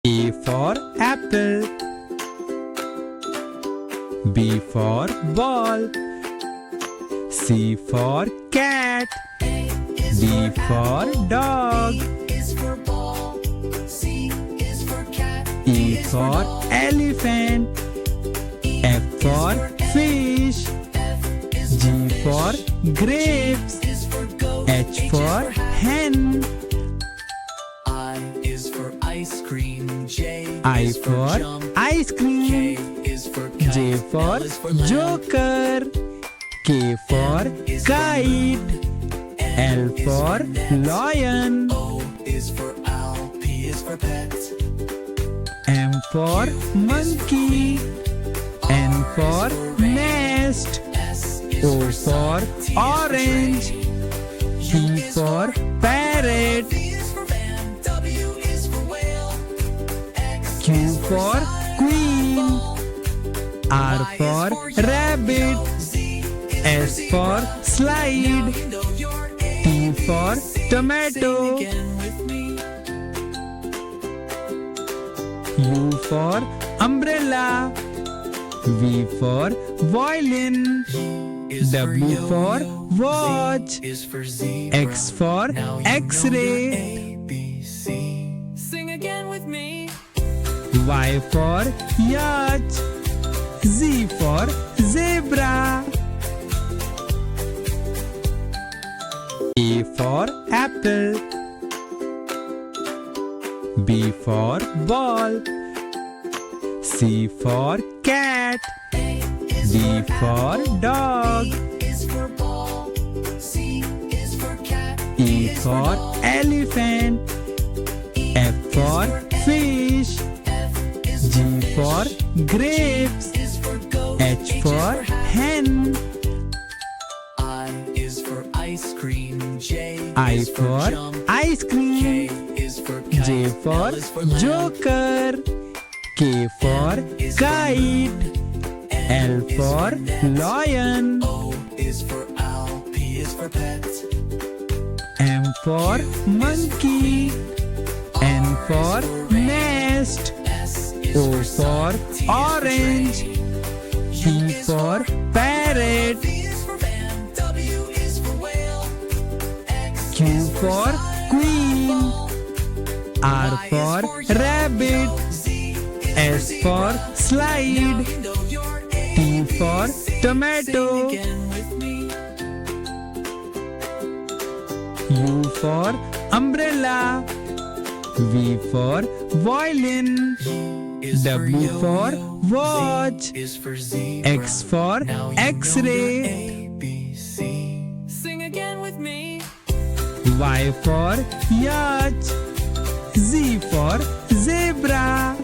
A for apple. B for ball. C for cat. D for dog. E for elephant. F for fish. G for grapes. H for hen. I is for ice cream. J I is for jump. ice cream. K is for J kite. for L is for lamb. joker. K for kite. L for lion. O is for owl. P is for pet. M for monkey. N for nest. S is O for for sun. T is orange. tree. P for parrot. V is for van. W is for whale. X Q is for sun. queen. Ball. R Y is for yellow. rabbit. Z is S for zebra. Now slide. you know your T for ABC. tomato. Sing again with me. U for umbrella. V for violin. Is for W for yo-yo. watch. Z is for zebra. X for Now you know X-ray. your ABC. Sing again with me. Y for yacht. Z for zebra. A for apple. B for ball. C for cat. D for dog. Is for ball. C is for cat. E for elephant. F for fish. G for grapes. Is for goat. H for hen. I is for ice cream. J I is for for jump. ice K cream. is for kite. J for L is for lamb. joker. K for kite. L for lion. O is for owl. P is for pet. M for monkey. N for nest. S is O for for sun. T is orange. tree. P for parrot. V is for van. W is for whale. X Q is for sun. queen. Ball. R Y is for yellow. rabbit. Z is S for zebra. slide. Now you know your T for ABC. tomato. Sing again with me. U for umbrella. V for violin. Is W for yo-yo. watch. Z is for zebra. X for Now you know X-ray. your ABC. Sing again with me. Y for yacht. Z for zebra.